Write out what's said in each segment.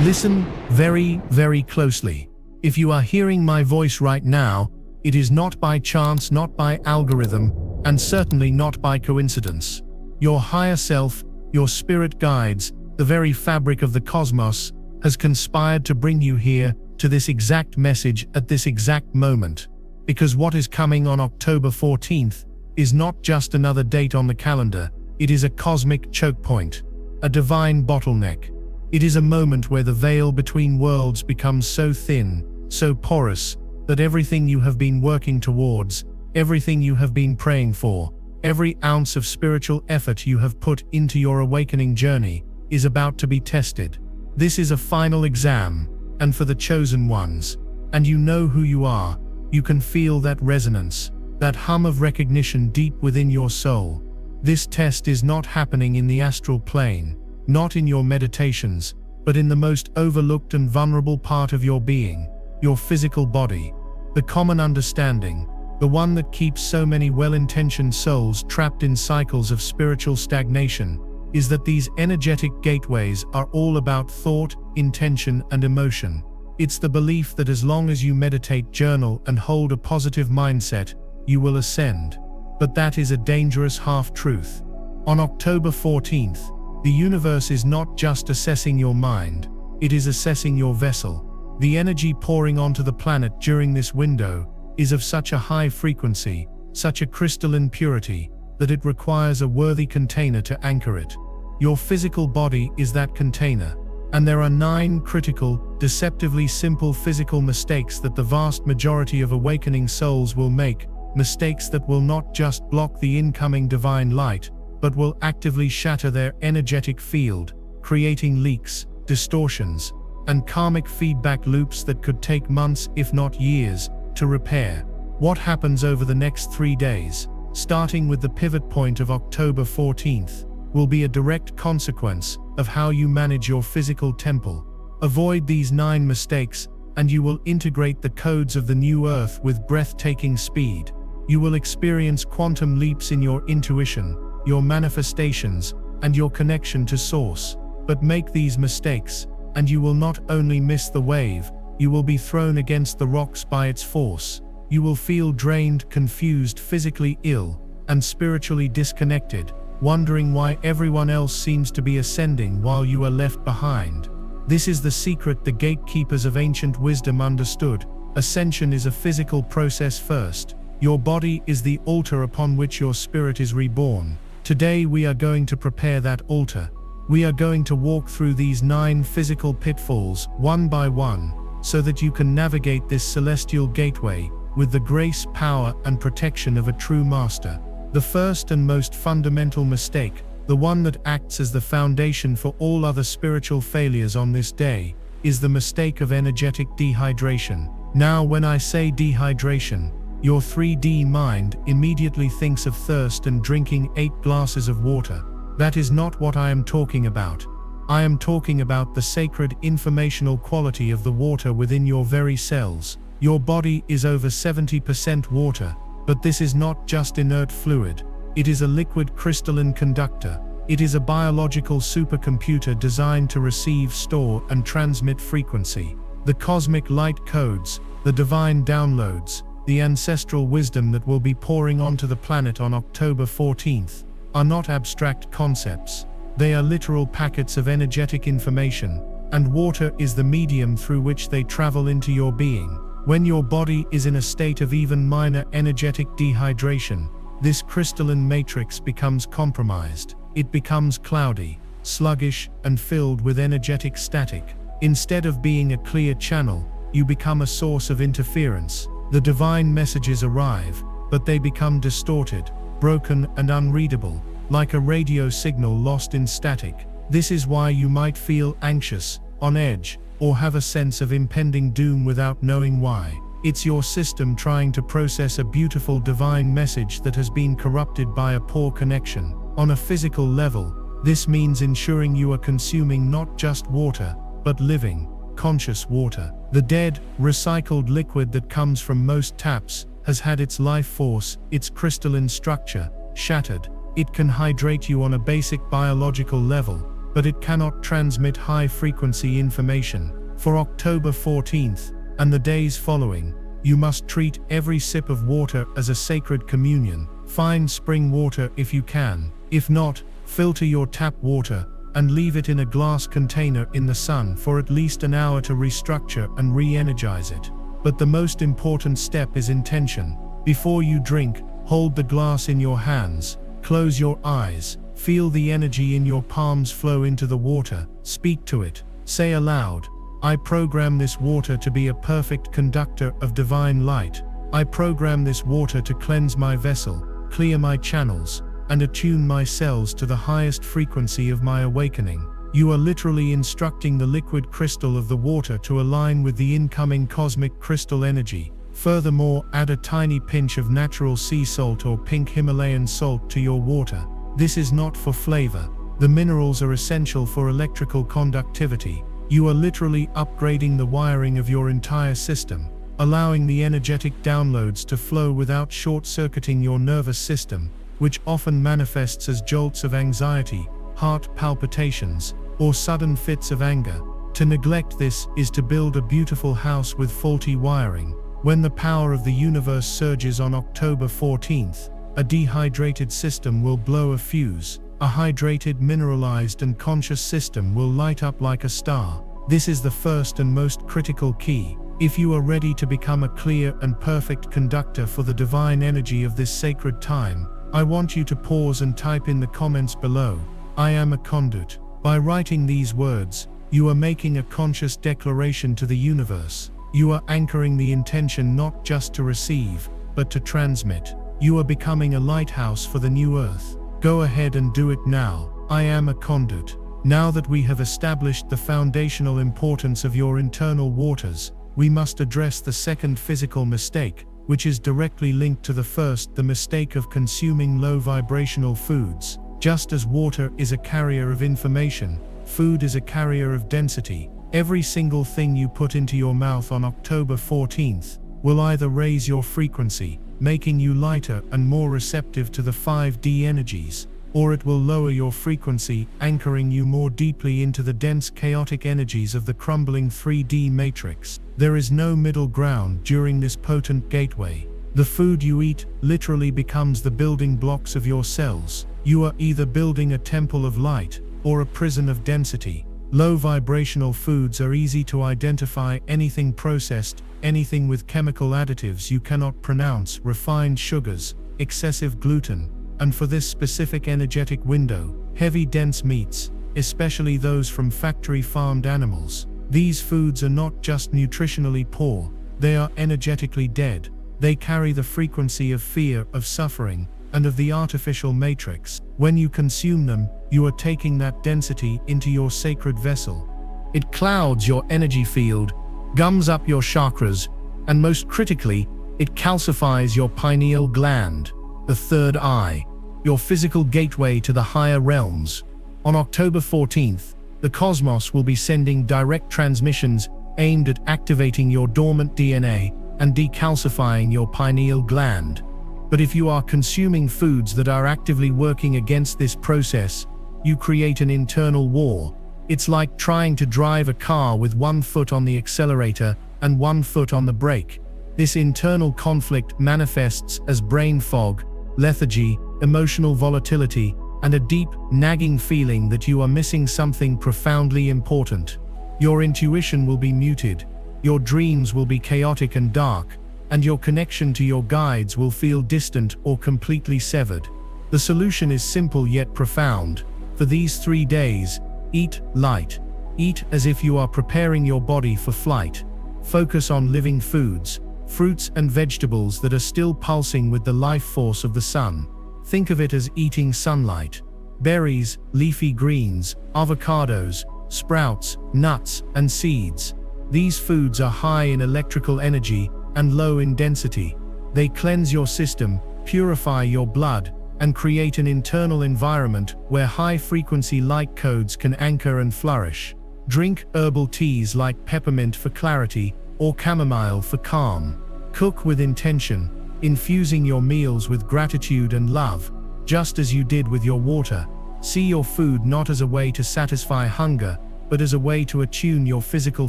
Listen very, very closely. If you are hearing my voice right now, it is not by chance, not by algorithm, and certainly not by coincidence. Your higher self, your spirit guides, the very fabric of the cosmos, has conspired to bring you here to this exact message at this exact moment. Because what is coming on October 14th is not just another date on the calendar, it is a cosmic choke point, a divine bottleneck. It is a moment where the veil between worlds becomes so thin, so porous, that everything you have been working towards, everything you have been praying for, every ounce of spiritual effort you have put into your awakening journey is about to be tested. This is a final exam, and for the chosen ones, and you know who you are, you can feel that resonance, that hum of recognition deep within your soul. This test is not happening in the astral plane, not in your meditations, but in the most overlooked and vulnerable part of your being, your physical body. The common understanding, the one that keeps so many well-intentioned souls trapped in cycles of spiritual stagnation, is that these energetic gateways are all about thought, intention, and emotion. It's the belief that as long as you meditate, journal, and hold a positive mindset, you will ascend. But that is a dangerous half-truth. On October 14th, the universe is not just assessing your mind, it is assessing your vessel. The energy pouring onto the planet during this window is of such a high frequency, such a crystalline purity, that it requires a worthy container to anchor it. Your physical body is that container, and there are 9 critical, deceptively simple physical mistakes that the vast majority of awakening souls will make, mistakes that will not just block the incoming divine light, but will actively shatter their energetic field, creating leaks, distortions, and karmic feedback loops that could take months, if not years, to repair. What happens over the next 3 days, starting with the pivot point of October 14th, will be a direct consequence of how you manage your physical temple. Avoid these 9 mistakes, and you will integrate the codes of the new earth with breathtaking speed. You will experience quantum leaps in your intuition, your manifestations, and your connection to Source. But make these mistakes, and you will not only miss the wave, you will be thrown against the rocks by its force. You will feel drained, confused, physically ill, and spiritually disconnected, wondering why everyone else seems to be ascending while you are left behind. This is the secret the gatekeepers of ancient wisdom understood. Ascension is a physical process first. Your body is the altar upon which your spirit is reborn. Today we are going to prepare that altar. We are going to walk through these 9 physical pitfalls, one by one, so that you can navigate this celestial gateway with the grace, power, and protection of a true master. The first and most fundamental mistake, the one that acts as the foundation for all other spiritual failures on this day, is the mistake of energetic dehydration. Now, when I say dehydration, your 3D mind immediately thinks of thirst and drinking 8 glasses of water. That is not what I am talking about. I am talking about the sacred informational quality of the water within your very cells. Your body is over 70% water, but this is not just inert fluid. It is a liquid crystalline conductor. It is a biological supercomputer designed to receive, store, and transmit frequency. The cosmic light codes, the divine downloads, the ancestral wisdom that will be pouring onto the planet on October 14th, are not abstract concepts. They are literal packets of energetic information, and water is the medium through which they travel into your being. When your body is in a state of even minor energetic dehydration, this crystalline matrix becomes compromised. It becomes cloudy, sluggish, and filled with energetic static. Instead of being a clear channel, you become a source of interference. The divine messages arrive, but they become distorted, broken, and unreadable, like a radio signal lost in static. This is why you might feel anxious, on edge, or have a sense of impending doom without knowing why. It's your system trying to process a beautiful divine message that has been corrupted by a poor connection. On a physical level, this means ensuring you are consuming not just water, but living, conscious water. The dead, recycled liquid that comes from most taps has had its life force, its crystalline structure, shattered. It can hydrate you on a basic biological level, but it cannot transmit high-frequency information. For October 14th and the days following, you must treat every sip of water as a sacred communion. Find spring water if you can. If not, filter your tap water and leave it in a glass container in the sun for at least an hour to restructure and re-energize it. But the most important step is intention. Before you drink, hold the glass in your hands, close your eyes, feel the energy in your palms flow into the water, speak to it, say aloud, "I program this water to be a perfect conductor of divine light. I program this water to cleanse my vessel, clear my channels, and attune my cells to the highest frequency of my awakening." You are literally instructing the liquid crystal of the water to align with the incoming cosmic crystal energy. Furthermore, add a tiny pinch of natural sea salt or pink Himalayan salt to your water. This is not for flavor. The minerals are essential for electrical conductivity. You are literally upgrading the wiring of your entire system, allowing the energetic downloads to flow without short-circuiting your nervous system, which often manifests as jolts of anxiety, heart palpitations, or sudden fits of anger. To neglect this is to build a beautiful house with faulty wiring. When the power of the universe surges on October 14th, a dehydrated system will blow a fuse. A hydrated, mineralized and conscious system will light up like a star. This is the first and most critical key. If you are ready to become a clear and perfect conductor for the divine energy of this sacred time, I want you to pause and type in the comments below, "I am a conduit." By writing these words, you are making a conscious declaration to the universe. You are anchoring the intention not just to receive, but to transmit. You are becoming a lighthouse for the new earth. Go ahead and do it now. I am a conduit. Now that we have established the foundational importance of your internal waters, we must address the second physical mistake, which is directly linked to the first, the mistake of consuming low vibrational foods. Just as water is a carrier of information, food is a carrier of density. Every single thing you put into your mouth on October 14th will either raise your frequency, making you lighter and more receptive to the 5D energies, or it will lower your frequency, anchoring you more deeply into the dense chaotic energies of the crumbling 3D matrix. There is no middle ground during this potent gateway. The food you eat literally becomes the building blocks of your cells. You are either building a temple of light or a prison of density. Low vibrational foods are easy to identify: anything processed, anything with chemical additives you cannot pronounce, refined sugars, excessive gluten, and for this specific energetic window, heavy dense meats, especially those from factory-farmed animals. These foods are not just nutritionally poor, they are energetically dead. They carry the frequency of fear, of suffering, and of the artificial matrix. When you consume them, you are taking that density into your sacred vessel. It clouds your energy field, gums up your chakras, and most critically, it calcifies your pineal gland, the third eye, your physical gateway to the higher realms. On October 14th, the cosmos will be sending direct transmissions aimed at activating your dormant DNA and decalcifying your pineal gland. But if you are consuming foods that are actively working against this process, you create an internal war. It's like trying to drive a car with one foot on the accelerator and one foot on the brake. This internal conflict manifests as brain fog, lethargy, emotional volatility, and a deep, nagging feeling that you are missing something profoundly important. Your intuition will be muted, your dreams will be chaotic and dark, and your connection to your guides will feel distant or completely severed. The solution is simple yet profound. For these 3 days, eat light. Eat as if you are preparing your body for flight. Focus on living foods, fruits and vegetables that are still pulsing with the life force of the sun. Think of it as eating sunlight. Berries, leafy greens, avocados, sprouts, nuts, and seeds. These foods are high in electrical energy and low in density. They cleanse your system, purify your blood, and create an internal environment where high-frequency light codes can anchor and flourish. Drink herbal teas like peppermint for clarity or chamomile for calm. Cook with intention, infusing your meals with gratitude and love, just as you did with your water. See your food not as a way to satisfy hunger, but as a way to attune your physical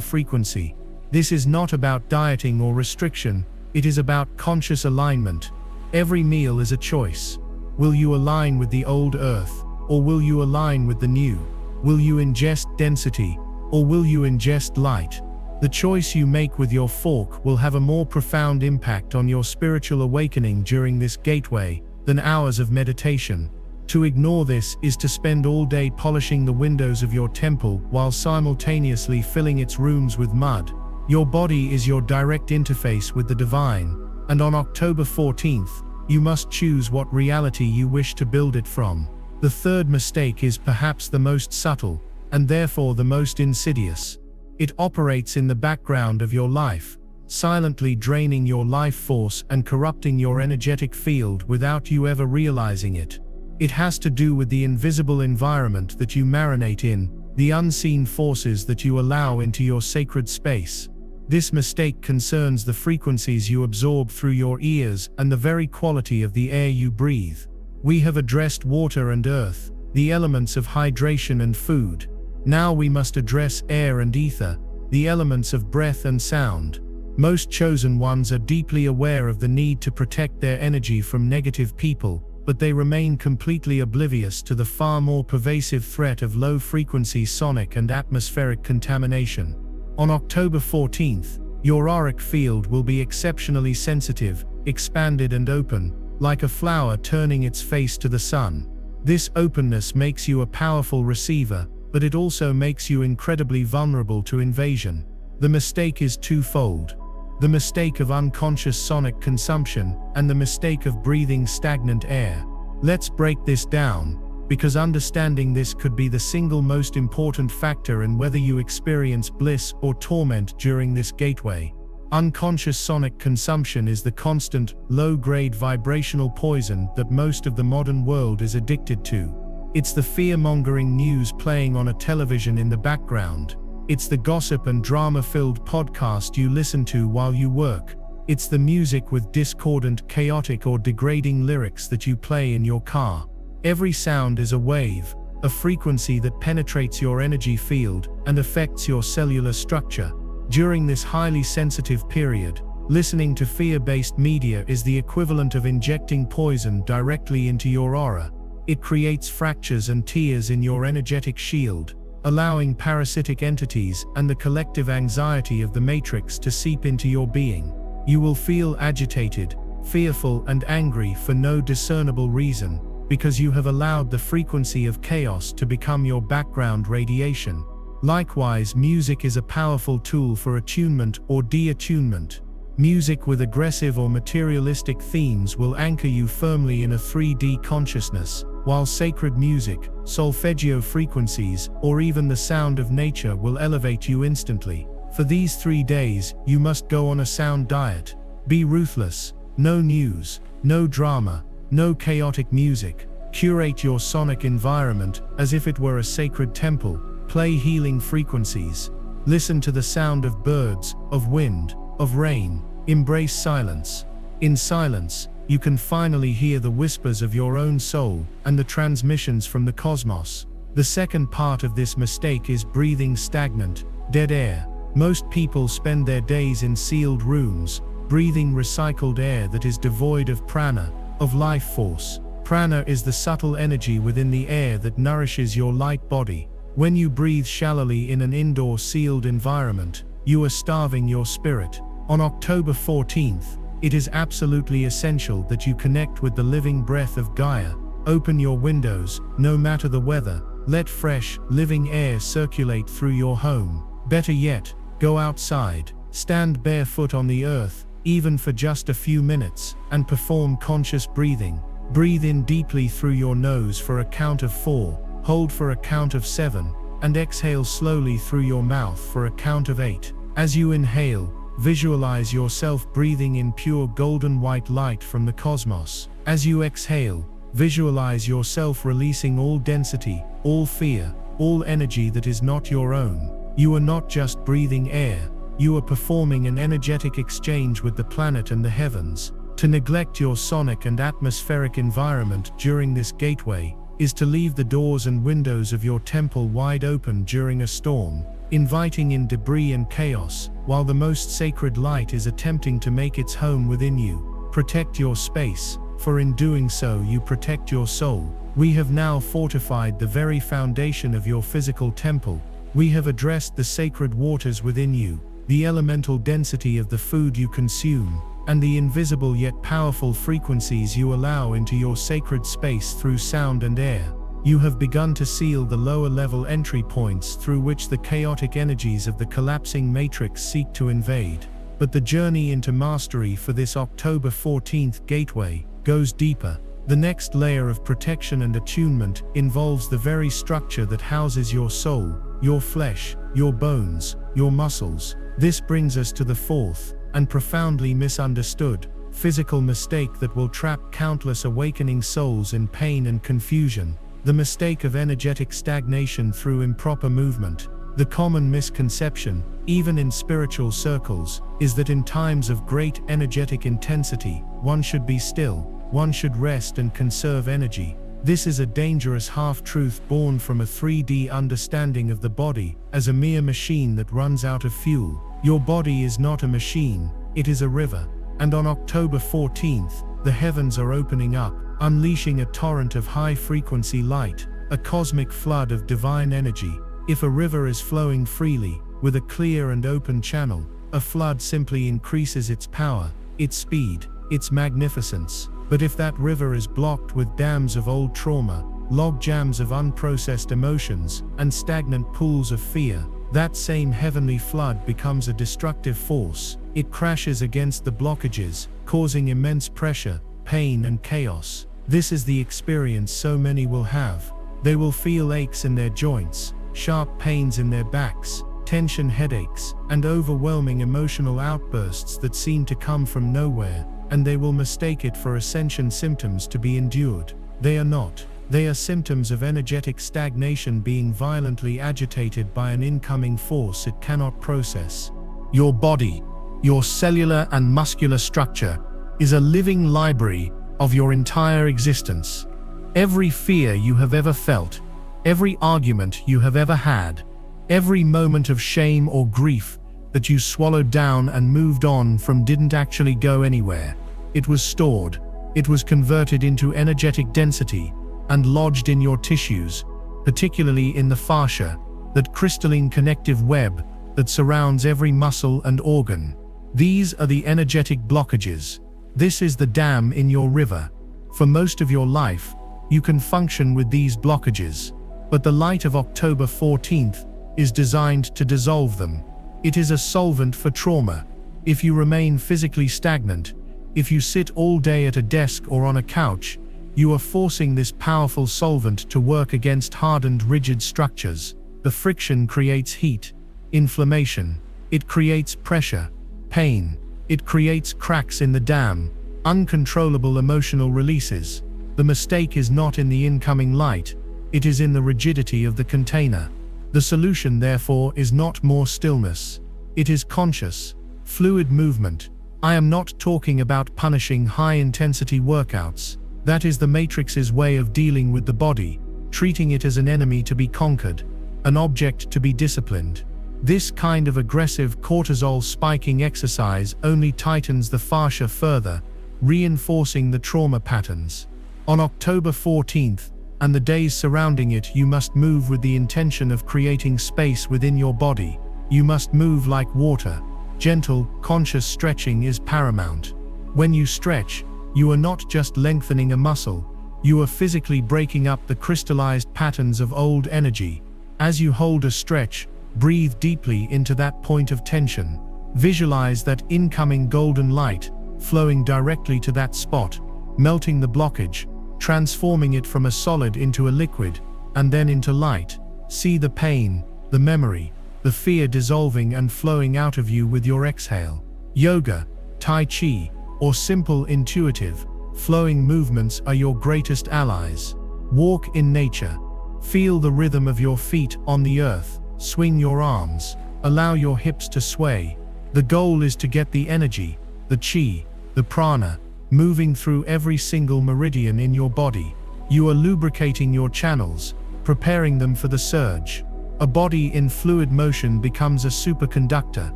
frequency. This is not about dieting or restriction, it is about conscious alignment. Every meal is a choice. Will you align with the old earth, or will you align with the new? Will you ingest density, or will you ingest light? The choice you make with your fork will have a more profound impact on your spiritual awakening during this gateway than hours of meditation. To ignore this is to spend all day polishing the windows of your temple while simultaneously filling its rooms with mud. Your body is your direct interface with the divine, and on October 14th, you must choose what reality you wish to build it from. The third mistake is perhaps the most subtle, and therefore the most insidious. It operates in the background of your life, silently draining your life force and corrupting your energetic field without you ever realizing it. It has to do with the invisible environment that you marinate in, the unseen forces that you allow into your sacred space. This mistake concerns the frequencies you absorb through your ears and the very quality of the air you breathe. We have addressed water and earth, the elements of hydration and food. Now we must address air and ether, the elements of breath and sound. Most chosen ones are deeply aware of the need to protect their energy from negative people, but they remain completely oblivious to the far more pervasive threat of low-frequency sonic and atmospheric contamination. On October 14th, your auric field will be exceptionally sensitive, expanded and open, like a flower turning its face to the sun. This openness makes you a powerful receiver, but it also makes you incredibly vulnerable to invasion. The mistake is twofold. The mistake of unconscious sonic consumption, and the mistake of breathing stagnant air. Let's break this down, because understanding this could be the single most important factor in whether you experience bliss or torment during this gateway. Unconscious sonic consumption is the constant, low-grade vibrational poison that most of the modern world is addicted to. It's the fear-mongering news playing on a television in the background. It's the gossip and drama-filled podcast you listen to while you work. It's the music with discordant, chaotic or degrading lyrics that you play in your car. Every sound is a wave, a frequency that penetrates your energy field and affects your cellular structure. During this highly sensitive period, listening to fear-based media is the equivalent of injecting poison directly into your aura. It creates fractures and tears in your energetic shield, allowing parasitic entities and the collective anxiety of the matrix to seep into your being. You will feel agitated, fearful and angry for no discernible reason, because you have allowed the frequency of chaos to become your background radiation. Likewise, music is a powerful tool for attunement or de-attunement. Music with aggressive or materialistic themes will anchor you firmly in a 3D consciousness, while sacred music, solfeggio frequencies, or even the sound of nature will elevate you instantly. For these 3 days, you must go on a sound diet. Be ruthless. No news, no drama, no chaotic music. Curate your sonic environment as if it were a sacred temple. Play healing frequencies. Listen to the sound of birds, of wind, of rain. Embrace silence. In silence, you can finally hear the whispers of your own soul and the transmissions from the cosmos. The second part of this mistake is breathing stagnant, dead air. Most people spend their days in sealed rooms, breathing recycled air that is devoid of prana, of life force. Prana is the subtle energy within the air that nourishes your light body. When you breathe shallowly in an indoor sealed environment, you are starving your spirit. On October 14th, it is absolutely essential that you connect with the living breath of Gaia. Open your windows, no matter the weather. Let fresh, living air circulate through your home. Better yet, go outside, stand barefoot on the earth, even for just a few minutes, and perform conscious breathing. Breathe in deeply through your nose for a count of 4, hold for a count of 7, and exhale slowly through your mouth for a count of 8. As you inhale, visualize yourself breathing in pure golden white light from the cosmos. As you exhale, visualize yourself releasing all density, all fear, all energy that is not your own. You are not just breathing air, you are performing an energetic exchange with the planet and the heavens. To neglect your sonic and atmospheric environment during this gateway is to leave the doors and windows of your temple wide open during a storm, inviting in debris and chaos, while the most sacred light is attempting to make its home within you. Protect your space, for in doing so you protect your soul. We have now fortified the very foundation of your physical temple. We have addressed the sacred waters within you, the elemental density of the food you consume, and the invisible yet powerful frequencies you allow into your sacred space through sound and air. You have begun to seal the lower level entry points through which the chaotic energies of the collapsing matrix seek to invade. But the journey into mastery for this October 14th gateway goes deeper. The next layer of protection and attunement involves the very structure that houses your soul, your flesh, your bones, your muscles. This brings us to the fourth, and profoundly misunderstood, physical mistake that will trap countless awakening souls in pain and confusion. The mistake of energetic stagnation through improper movement. The common misconception, even in spiritual circles, is that in times of great energetic intensity, one should be still, one should rest and conserve energy. This is a dangerous half-truth born from a 3D understanding of the body as a mere machine that runs out of fuel. Your body is not a machine, it is a river. And on October 14th, the heavens are opening up, unleashing a torrent of high-frequency light, a cosmic flood of divine energy. If a river is flowing freely, with a clear and open channel, a flood simply increases its power, its speed, its magnificence. But if that river is blocked with dams of old trauma, log jams of unprocessed emotions, and stagnant pools of fear, that same heavenly flood becomes a destructive force. It crashes against the blockages, causing immense pressure, pain and chaos. This is the experience so many will have. They will feel aches in their joints, sharp pains in their backs, tension headaches, and overwhelming emotional outbursts that seem to come from nowhere, and they will mistake it for ascension symptoms to be endured. They are not. They are symptoms of energetic stagnation being violently agitated by an incoming force it cannot process. Your body, your cellular and muscular structure, is a living library of your entire existence. Every fear you have ever felt, every argument you have ever had, every moment of shame or grief that you swallowed down and moved on from didn't actually go anywhere. It was stored, it was converted into energetic density, and lodged in your tissues, particularly in the fascia, that crystalline connective web that surrounds every muscle and organ. These are the energetic blockages. This is the dam in your river. For most of your life, you can function with these blockages, but the light of October 14th is designed to dissolve them. It is a solvent for trauma. If you remain physically stagnant, if you sit all day at a desk or on a couch, you are forcing this powerful solvent to work against hardened, rigid structures. The friction creates heat, inflammation. It creates pressure, pain. It creates cracks in the dam, uncontrollable emotional releases. The mistake is not in the incoming light, it is in the rigidity of the container. The solution, therefore, is not more stillness. It is conscious, fluid movement. I am not talking about punishing high-intensity workouts. That is the Matrix's way of dealing with the body, treating it as an enemy to be conquered, an object to be disciplined. This kind of aggressive cortisol-spiking exercise only tightens the fascia further, reinforcing the trauma patterns. On October 14th, and the days surrounding it, you must move with the intention of creating space within your body. You must move like water. Gentle, conscious stretching is paramount. When you stretch, you are not just lengthening a muscle, you are physically breaking up the crystallized patterns of old energy. As you hold a stretch, breathe deeply into that point of tension. Visualize that incoming golden light, flowing directly to that spot, melting the blockage, transforming it from a solid into a liquid, and then into light. See the pain, the memory, the fear dissolving and flowing out of you with your exhale. Yoga, Tai Chi, or simple intuitive, flowing movements are your greatest allies. Walk in nature. Feel the rhythm of your feet on the earth. Swing your arms. Allow your hips to sway. The goal is to get the energy, the chi, the prana, moving through every single meridian in your body. You are lubricating your channels, preparing them for the surge. A body in fluid motion becomes a superconductor.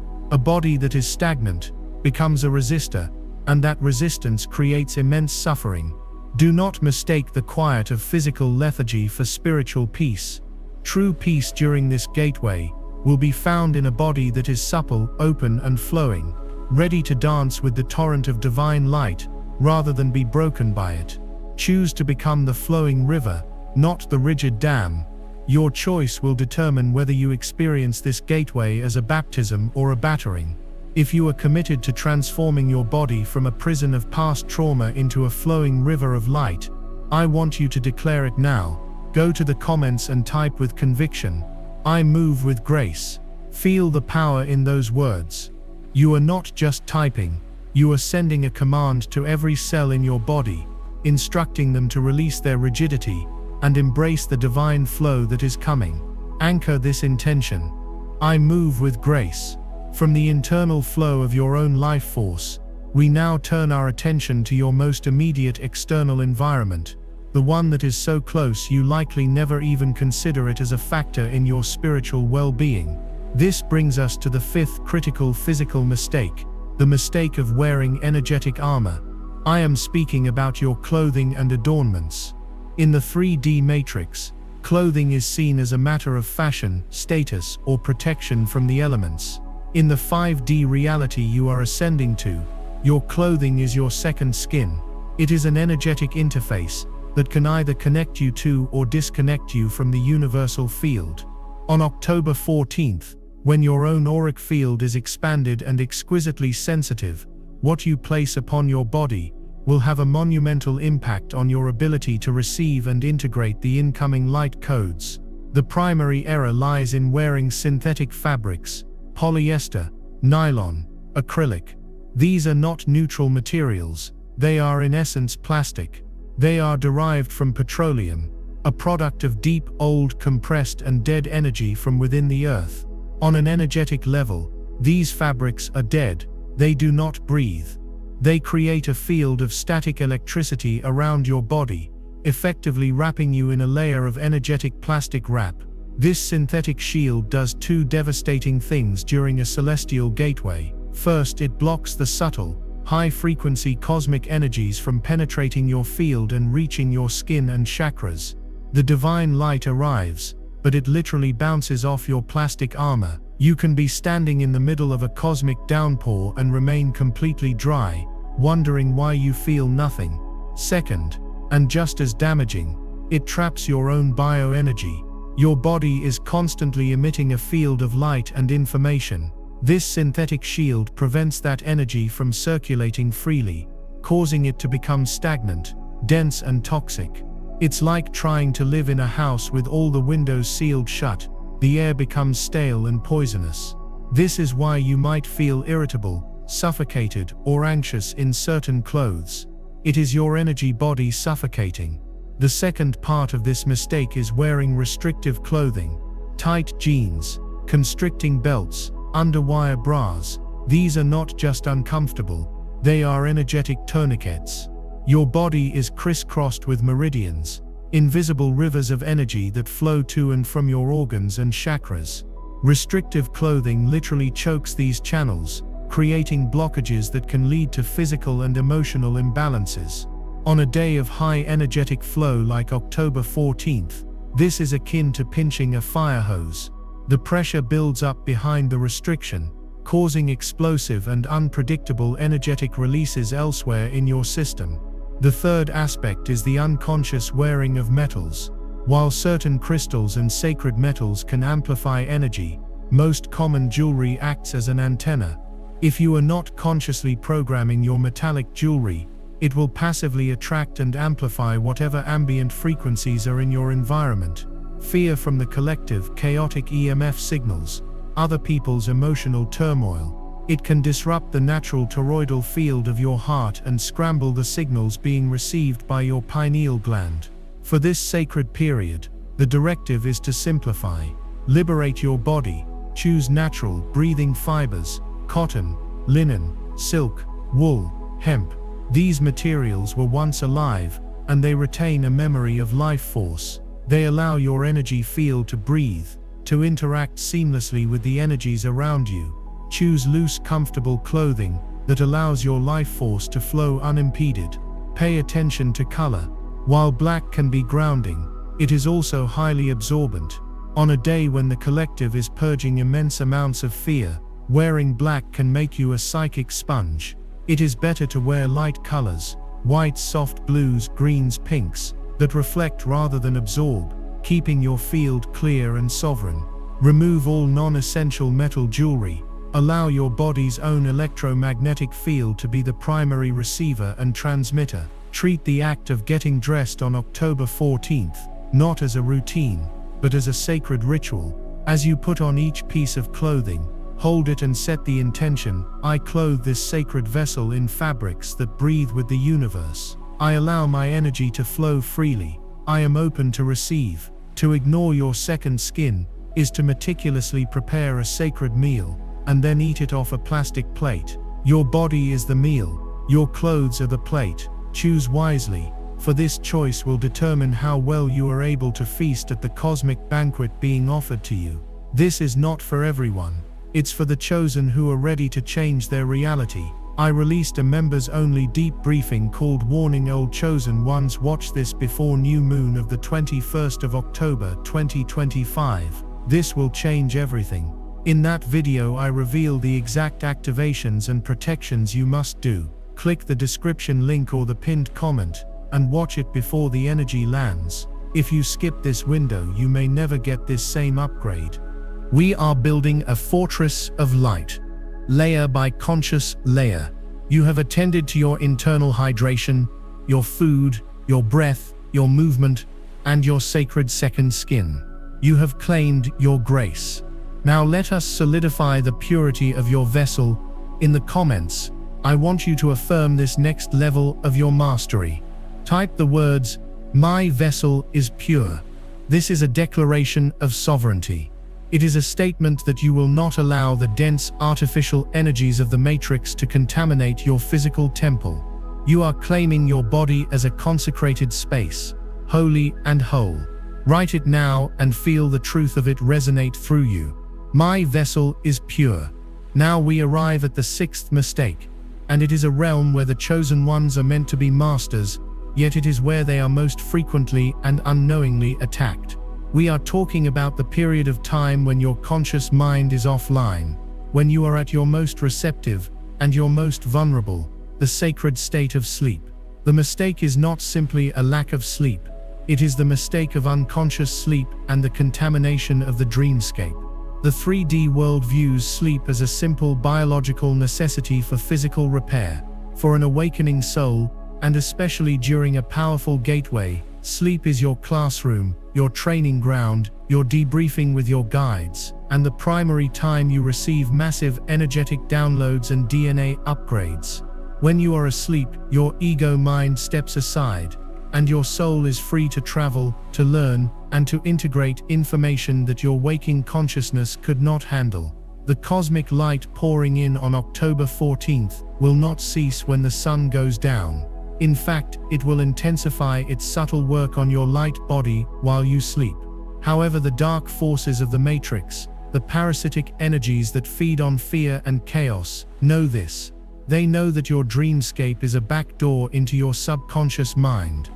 A body that is stagnant becomes a resistor, and that resistance creates immense suffering. Do not mistake the quiet of physical lethargy for spiritual peace. True peace during this gateway will be found in a body that is supple, open and flowing, ready to dance with the torrent of divine light, rather than be broken by it. Choose to become the flowing river, not the rigid dam. Your choice will determine whether you experience this gateway as a baptism or a battering. If you are committed to transforming your body from a prison of past trauma into a flowing river of light, I want you to declare it now. Go to the comments and type with conviction, "I move with grace." Feel the power in those words. You are not just typing, you are sending a command to every cell in your body, instructing them to release their rigidity and embrace the divine flow that is coming. Anchor this intention. I move with grace. From the internal flow of your own life force, we now turn our attention to your most immediate external environment, the one that is so close you likely never even consider it as a factor in your spiritual well-being. This brings us to the fifth critical physical mistake, the mistake of wearing energetic armor. I am speaking about your clothing and adornments. In the 3D matrix, clothing is seen as a matter of fashion, status, or protection from the elements. In the 5D reality you are ascending to, your clothing is your second skin. It is an energetic interface that can either connect you to or disconnect you from the universal field. On October 14th, when your own auric field is expanded and exquisitely sensitive, what you place upon your body will have a monumental impact on your ability to receive and integrate the incoming light codes. The primary error lies in wearing synthetic fabrics, polyester, nylon, acrylic. These are not neutral materials, they are in essence plastic. They are derived from petroleum, a product of deep, old, compressed and dead energy from within the earth. On an energetic level, these fabrics are dead, they do not breathe. They create a field of static electricity around your body, effectively wrapping you in a layer of energetic plastic wrap. This synthetic shield does two devastating things during a celestial gateway. First, it blocks the subtle, high-frequency cosmic energies from penetrating your field and reaching your skin and chakras. The divine light arrives, but it literally bounces off your plastic armor. You can be standing in the middle of a cosmic downpour and remain completely dry, wondering why you feel nothing. Second, and just as damaging, it traps your own bioenergy. Your body is constantly emitting a field of light and information. This synthetic shield prevents that energy from circulating freely, causing it to become stagnant, dense and toxic. It's like trying to live in a house with all the windows sealed shut. The air becomes stale and poisonous. This is why you might feel irritable, suffocated, or anxious in certain clothes. It is your energy body suffocating. The second part of this mistake is wearing restrictive clothing. Tight jeans, constricting belts, underwire bras. These are not just uncomfortable, they are energetic tourniquets. Your body is crisscrossed with meridians, invisible rivers of energy that flow to and from your organs and chakras. Restrictive clothing literally chokes these channels, creating blockages that can lead to physical and emotional imbalances. On a day of high energetic flow like October 14th, this is akin to pinching a fire hose. The pressure builds up behind the restriction, causing explosive and unpredictable energetic releases elsewhere in your system. The third aspect is the unconscious wearing of metals. While certain crystals and sacred metals can amplify energy, most common jewelry acts as an antenna. If you are not consciously programming your metallic jewelry, it will passively attract and amplify whatever ambient frequencies are in your environment. Fear from the collective, chaotic EMF signals, other people's emotional turmoil. It can disrupt the natural toroidal field of your heart and scramble the signals being received by your pineal gland. For this sacred period, the directive is to simplify. Liberate your body. Choose natural, breathing fibers, cotton, linen, silk, wool, hemp. These materials were once alive, and they retain a memory of life force. They allow your energy field to breathe, to interact seamlessly with the energies around you. Choose loose, comfortable clothing that allows your life force to flow unimpeded. Pay attention to color. While black can be grounding, it is also highly absorbent. On a day when the collective is purging immense amounts of fear, wearing black can make you a psychic sponge. It is better to wear light colors, whites, soft blues, greens, pinks, that reflect rather than absorb, keeping your field clear and sovereign. Remove all non-essential metal jewelry. Allow your body's own electromagnetic field to be the primary receiver and transmitter. Treat the act of getting dressed on October 14th, not as a routine, but as a sacred ritual. As you put on each piece of clothing, hold it and set the intention: I clothe this sacred vessel in fabrics that breathe with the universe. I allow my energy to flow freely. I am open to receive. To ignore your second skin is to meticulously prepare a sacred meal and then eat it off a plastic plate. Your body is the meal. Your clothes are the plate. Choose wisely, for this choice will determine how well you are able to feast at the cosmic banquet being offered to you. This is not for everyone. It's for the chosen who are ready to change their reality. I released a members-only deep briefing called Warning Old Chosen Ones. Watch this before new moon of the 21st of October 2025. This will change everything. In that video I reveal the exact activations and protections you must do. Click the description link or the pinned comment and watch it before the energy lands. If you skip this window, you may never get this same upgrade. We are building a fortress of light, layer by conscious layer. You have attended to your internal hydration, your food, your breath, your movement, and your sacred second skin. You have claimed your grace. Now let us solidify the purity of your vessel. In the comments, I want you to affirm this next level of your mastery. Type the words, "My vessel is pure." This is a declaration of sovereignty. It is a statement that you will not allow the dense artificial energies of the matrix to contaminate your physical temple. You are claiming your body as a consecrated space, holy and whole. Write it now and feel the truth of it resonate through you. My vessel is pure. Now we arrive at the sixth mistake, and it is a realm where the chosen ones are meant to be masters, yet it is where they are most frequently and unknowingly attacked. We are talking about the period of time when your conscious mind is offline, when you are at your most receptive and your most vulnerable, the sacred state of sleep. The mistake is not simply a lack of sleep. It is the mistake of unconscious sleep and the contamination of the dreamscape. The 3D world views sleep as a simple biological necessity for physical repair. For an awakening soul, and especially during a powerful gateway, sleep is your classroom, your training ground, your debriefing with your guides, and the primary time you receive massive energetic downloads and DNA upgrades. When you are asleep, your ego mind steps aside, and your soul is free to travel, to learn, and to integrate information that your waking consciousness could not handle. The cosmic light pouring in on October 14th will not cease when the sun goes down. In fact, it will intensify its subtle work on your light body while you sleep. However, the dark forces of the matrix, the parasitic energies that feed on fear and chaos, know this. They know that your dreamscape is a back door into your subconscious mind.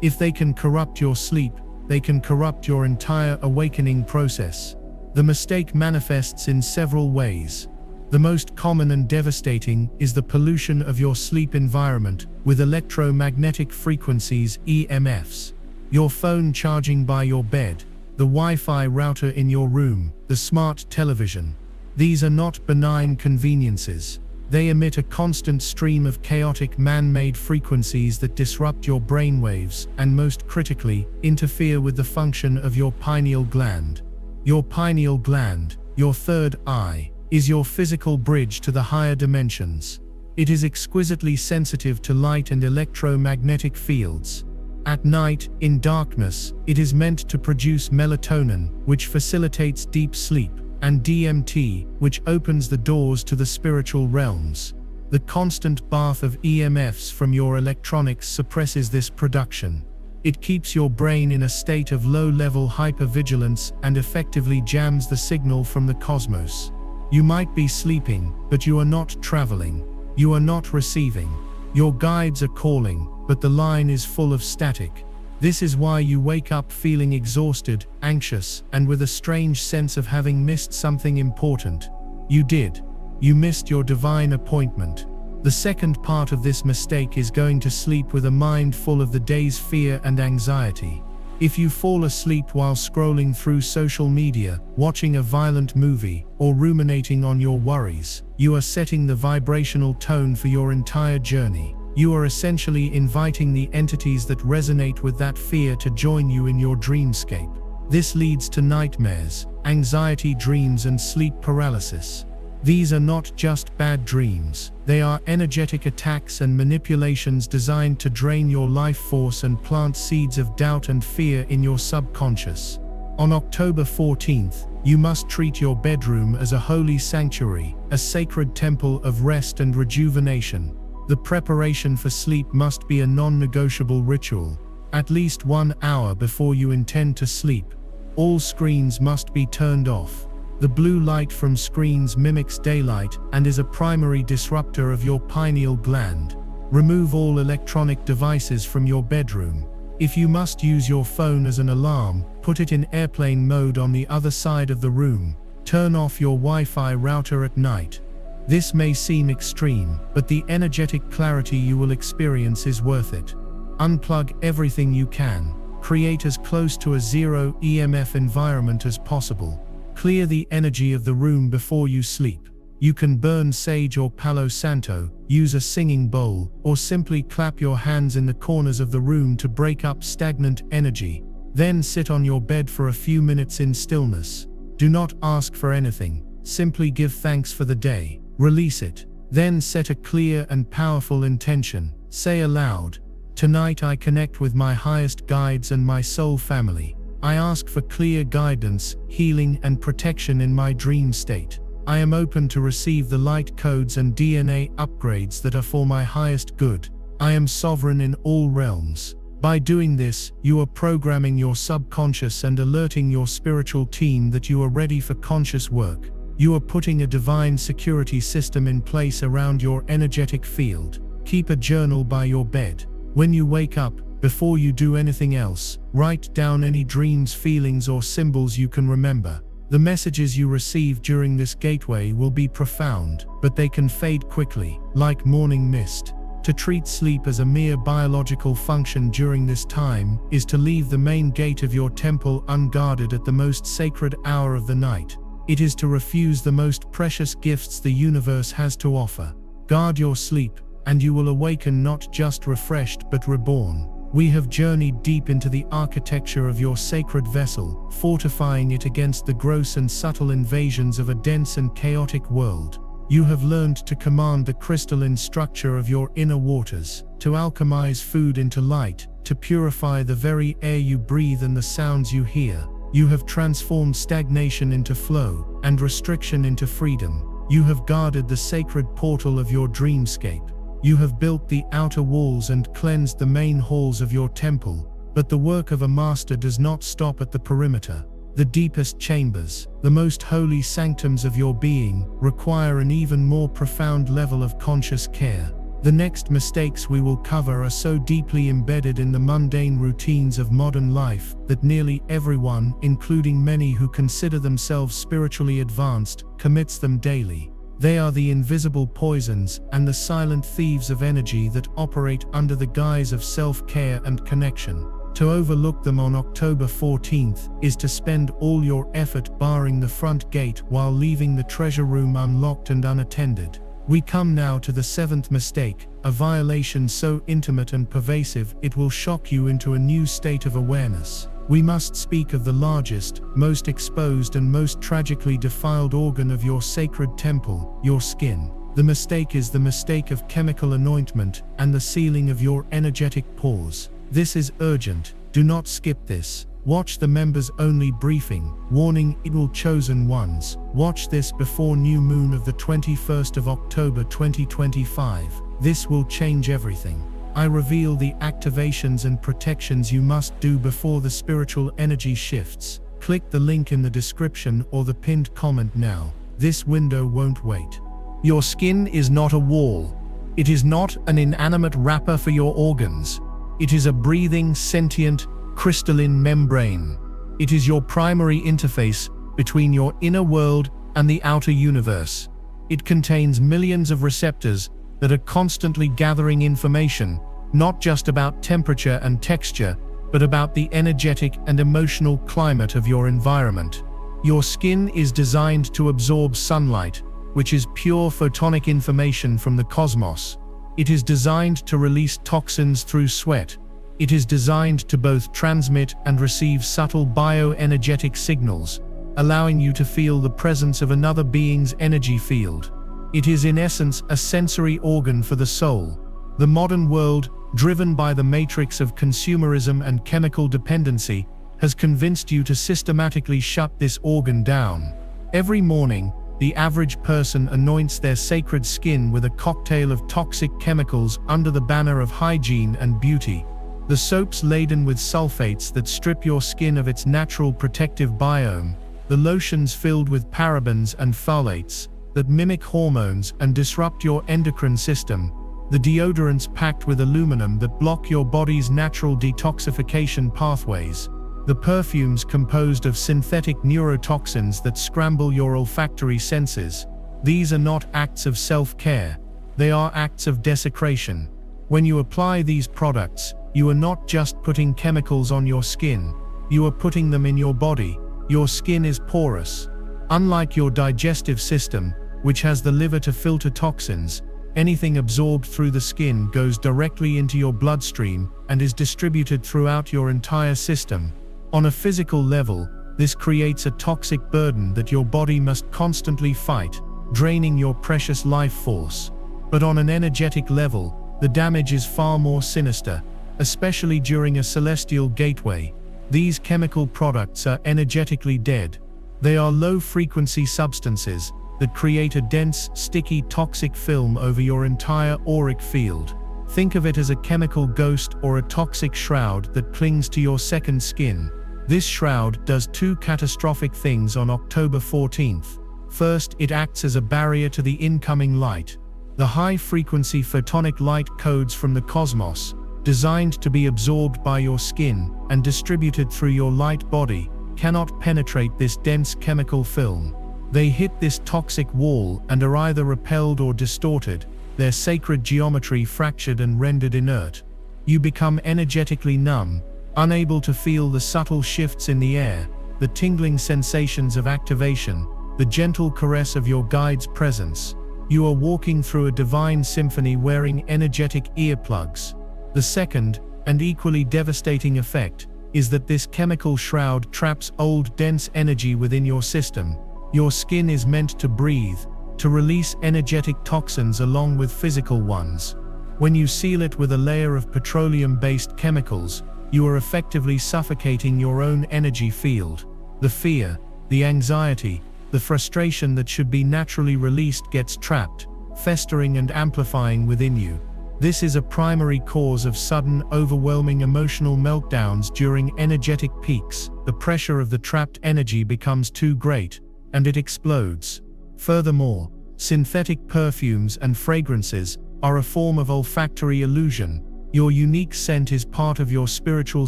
If they can corrupt your sleep, they can corrupt your entire awakening process. The mistake manifests in several ways. The most common and devastating is the pollution of your sleep environment with electromagnetic frequencies, EMFs. Your phone charging by your bed, the Wi-Fi router in your room, the smart television. These are not benign conveniences. They emit a constant stream of chaotic man-made frequencies that disrupt your brainwaves and, most critically, interfere with the function of your pineal gland. Your pineal gland, your third eye, is your physical bridge to the higher dimensions. It is exquisitely sensitive to light and electromagnetic fields. At night, in darkness, it is meant to produce melatonin, which facilitates deep sleep, and DMT, which opens the doors to the spiritual realms. The constant bath of EMFs from your electronics suppresses this production. It keeps your brain in a state of low-level hypervigilance and effectively jams the signal from the cosmos. You might be sleeping, but you are not traveling. You are not receiving. Your guides are calling, but the line is full of static. This is why you wake up feeling exhausted, anxious, and with a strange sense of having missed something important. You did. You missed your divine appointment. The second part of this mistake is going to sleep with a mind full of the day's fear and anxiety. If you fall asleep while scrolling through social media, watching a violent movie, or ruminating on your worries, you are setting the vibrational tone for your entire journey. You are essentially inviting the entities that resonate with that fear to join you in your dreamscape. This leads to nightmares, anxiety dreams, and sleep paralysis. These are not just bad dreams, they are energetic attacks and manipulations designed to drain your life force and plant seeds of doubt and fear in your subconscious. On October 14th, you must treat your bedroom as a holy sanctuary, a sacred temple of rest and rejuvenation. The preparation for sleep must be a non-negotiable ritual. At least 1 hour before you intend to sleep, all screens must be turned off. The blue light from screens mimics daylight and is a primary disruptor of your pineal gland. Remove all electronic devices from your bedroom. If you must use your phone as an alarm, put it in airplane mode on the other side of the room. Turn off your Wi-Fi router at night. This may seem extreme, but the energetic clarity you will experience is worth it. Unplug everything you can. Create as close to a zero EMF environment as possible. Clear the energy of the room before you sleep. You can burn sage or Palo Santo, use a singing bowl, or simply clap your hands in the corners of the room to break up stagnant energy. Then sit on your bed for a few minutes in stillness. Do not ask for anything, simply give thanks for the day. Release it. Then set a clear and powerful intention. Say aloud, "Tonight I connect with my highest guides and my soul family. I ask for clear guidance, healing, and protection in my dream state. I am open to receive the light codes and DNA upgrades that are for my highest good. I am sovereign in all realms." By doing this, you are programming your subconscious and alerting your spiritual team that you are ready for conscious work. You are putting a divine security system in place around your energetic field. Keep a journal by your bed. When you wake up, before you do anything else, write down any dreams, feelings, or symbols you can remember. The messages you receive during this gateway will be profound, but they can fade quickly, like morning mist. To treat sleep as a mere biological function during this time is to leave the main gate of your temple unguarded at the most sacred hour of the night. It is to refuse the most precious gifts the universe has to offer. Guard your sleep, and you will awaken not just refreshed but reborn. We have journeyed deep into the architecture of your sacred vessel, fortifying it against the gross and subtle invasions of a dense and chaotic world. You have learned to command the crystalline structure of your inner waters, to alchemize food into light, to purify the very air you breathe and the sounds you hear. You have transformed stagnation into flow, and restriction into freedom. You have guarded the sacred portal of your dreamscape. You have built the outer walls and cleansed the main halls of your temple, but the work of a master does not stop at the perimeter. The deepest chambers, the most holy sanctums of your being, require an even more profound level of conscious care. The next mistakes we will cover are so deeply embedded in the mundane routines of modern life that nearly everyone, including many who consider themselves spiritually advanced, commits them daily. They are the invisible poisons and the silent thieves of energy that operate under the guise of self-care and connection. To overlook them on October 14th is to spend all your effort barring the front gate while leaving the treasure room unlocked and unattended. We come now to the seventh mistake, a violation so intimate and pervasive it will shock you into a new state of awareness. We must speak of the largest, most exposed, and most tragically defiled organ of your sacred temple, your skin. The mistake is the mistake of chemical anointment and the sealing of your energetic pores. This is urgent. Do not skip this. Watch the members-only briefing. Warning, it will chosen ones. Watch this before new moon of the 21st of October 2025. This will change everything. I reveal the activations and protections you must do before the spiritual energy shifts. Click the link in the description or the pinned comment now. This window won't wait. Your skin is not a wall. It is not an inanimate wrapper for your organs. It is a breathing, sentient, crystalline membrane. It is your primary interface between your inner world and the outer universe. It contains millions of receptors that are constantly gathering information, not just about temperature and texture, but about the energetic and emotional climate of your environment. Your skin is designed to absorb sunlight, which is pure photonic information from the cosmos. It is designed to release toxins through sweat. It is designed to both transmit and receive subtle bioenergetic signals, allowing you to feel the presence of another being's energy field. It is in essence a sensory organ for the soul. The modern world, driven by the matrix of consumerism and chemical dependency, has convinced you to systematically shut this organ down. Every morning, the average person anoints their sacred skin with a cocktail of toxic chemicals under the banner of hygiene and beauty. The soaps laden with sulfates that strip your skin of its natural protective biome, the lotions filled with parabens and phthalates that mimic hormones and disrupt your endocrine system, the deodorants packed with aluminum that block your body's natural detoxification pathways, the perfumes composed of synthetic neurotoxins that scramble your olfactory senses. These are not acts of self-care, they are acts of desecration. When you apply these products, you are not just putting chemicals on your skin, you are putting them in your body. Your skin is porous. Unlike your digestive system, which has the liver to filter toxins, anything absorbed through the skin goes directly into your bloodstream and is distributed throughout your entire system. On a physical level, this creates a toxic burden that your body must constantly fight, draining your precious life force. But on an energetic level, the damage is far more sinister, especially during a celestial gateway. These chemical products are energetically dead. They are low-frequency substances that create a dense, sticky, toxic film over your entire auric field. Think of it as a chemical ghost or a toxic shroud that clings to your second skin. This shroud does two catastrophic things on October 14th. First, it acts as a barrier to the incoming light. The high-frequency photonic light codes from the cosmos, designed to be absorbed by your skin and distributed through your light body, cannot penetrate this dense chemical film. They hit this toxic wall and are either repelled or distorted, their sacred geometry fractured and rendered inert. You become energetically numb, unable to feel the subtle shifts in the air, the tingling sensations of activation, the gentle caress of your guide's presence. You are walking through a divine symphony wearing energetic earplugs. The second, and equally devastating effect, is that this chemical shroud traps old dense energy within your system. Your skin is meant to breathe, to release energetic toxins along with physical ones. When you seal it with a layer of petroleum-based chemicals, you are effectively suffocating your own energy field. The fear, the anxiety, the frustration that should be naturally released gets trapped, festering and amplifying within you. This is a primary cause of sudden, overwhelming emotional meltdowns during energetic peaks. The pressure of the trapped energy becomes too great, and it explodes. Furthermore, synthetic perfumes and fragrances are a form of olfactory illusion. Your unique scent is part of your spiritual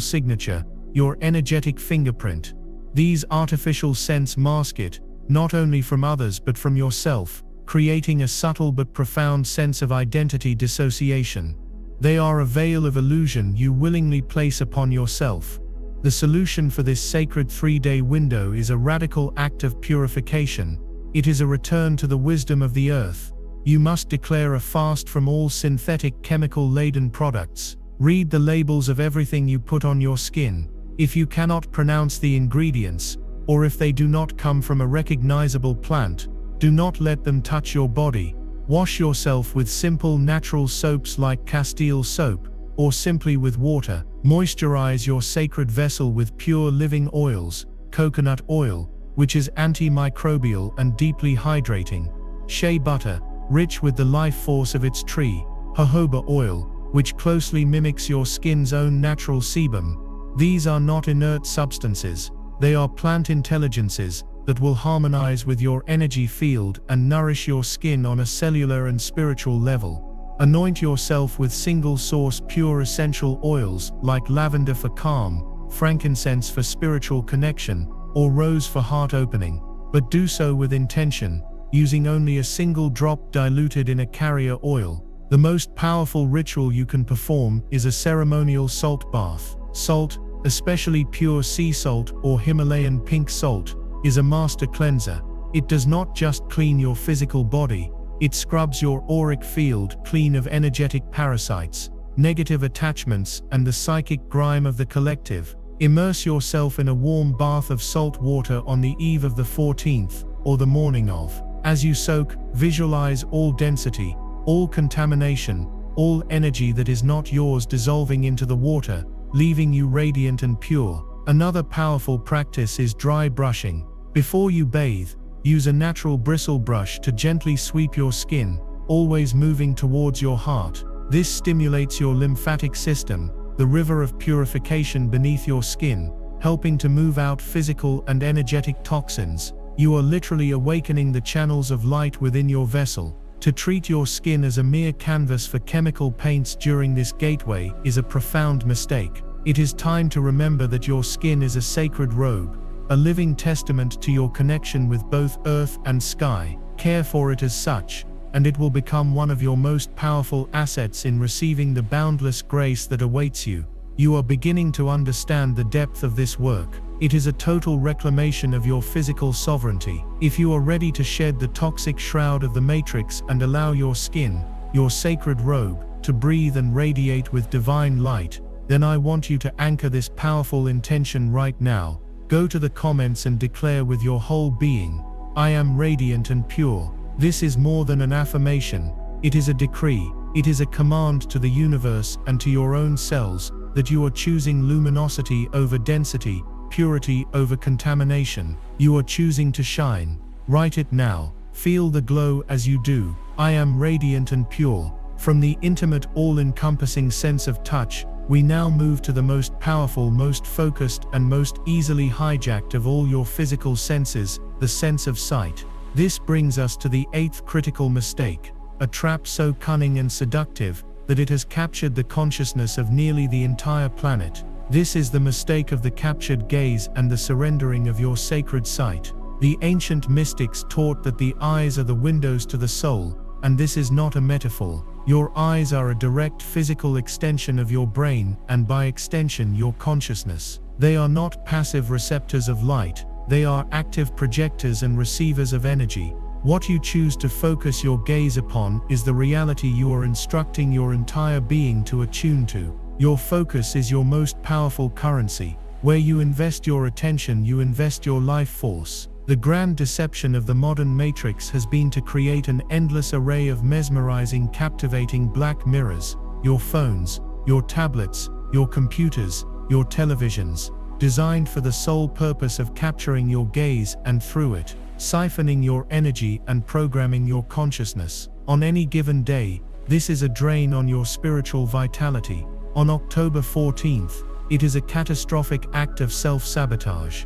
signature, your energetic fingerprint. These artificial scents mask it, not only from others but from yourself, creating a subtle but profound sense of identity dissociation. They are a veil of illusion you willingly place upon yourself. The solution for this sacred 3-day window is a radical act of purification. It is a return to the wisdom of the earth. You must declare a fast from all synthetic chemical-laden products. Read the labels of everything you put on your skin. If you cannot pronounce the ingredients, or if they do not come from a recognizable plant, do not let them touch your body. Wash yourself with simple natural soaps like Castile soap, or simply with water. Moisturize your sacred vessel with pure living oils, coconut oil, which is antimicrobial and deeply hydrating, shea butter, rich with the life force of its tree, jojoba oil, which closely mimics your skin's own natural sebum. These are not inert substances, they are plant intelligences that will harmonize with your energy field and nourish your skin on a cellular and spiritual level. Anoint yourself with single-source pure essential oils like lavender for calm, frankincense for spiritual connection, or rose for heart opening, but do so with intention, using only a single drop diluted in a carrier oil. The most powerful ritual you can perform is a ceremonial salt bath. Salt, especially pure sea salt or Himalayan pink salt, is a master cleanser. It does not just clean your physical body, it scrubs your auric field clean of energetic parasites, negative attachments, and the psychic grime of the collective. Immerse yourself in a warm bath of salt water on the eve of the 14th, or the morning of. As you soak, visualize all density, all contamination, all energy that is not yours dissolving into the water, leaving you radiant and pure. Another powerful practice is dry brushing. Before you bathe, use a natural bristle brush to gently sweep your skin, always moving towards your heart. This stimulates your lymphatic system, the river of purification beneath your skin, helping to move out physical and energetic toxins. You are literally awakening the channels of light within your vessel. To treat your skin as a mere canvas for chemical paints during this gateway is a profound mistake. It is time to remember that your skin is a sacred robe, a living testament to your connection with both earth and sky. Care for it as such, and it will become one of your most powerful assets in receiving the boundless grace that awaits you. You are beginning to understand the depth of this work. It is a total reclamation of your physical sovereignty. If you are ready to shed the toxic shroud of the matrix and allow your skin, your sacred robe, to breathe and radiate with divine light, then I want you to anchor this powerful intention right now. Go to the comments and declare with your whole being, I am radiant and pure. This is more than an affirmation. It is a decree. It is a command to the universe and to your own cells that you are choosing luminosity over density, purity over contamination. You are choosing to shine. Write it now. Feel the glow as you do. I am radiant and pure. From the intimate, all-encompassing sense of touch, we now move to the most powerful, most focused, and most easily hijacked of all your physical senses, the sense of sight. This brings us to the 8th critical mistake, a trap so cunning and seductive that it has captured the consciousness of nearly the entire planet. This is the mistake of the captured gaze and the surrendering of your sacred sight. The ancient mystics taught that the eyes are the windows to the soul, and this is not a metaphor. Your eyes are a direct physical extension of your brain, and by extension your consciousness. They are not passive receptors of light, they are active projectors and receivers of energy. What you choose to focus your gaze upon is the reality you are instructing your entire being to attune to. Your focus is your most powerful currency. Where you invest your attention, you invest your life force. The grand deception of the modern matrix has been to create an endless array of mesmerizing, captivating black mirrors. Your phones, your tablets, your computers, your televisions, designed for the sole purpose of capturing your gaze and through it, siphoning your energy and programming your consciousness. On any given day, this is a drain on your spiritual vitality. On October 14th, it is a catastrophic act of self-sabotage.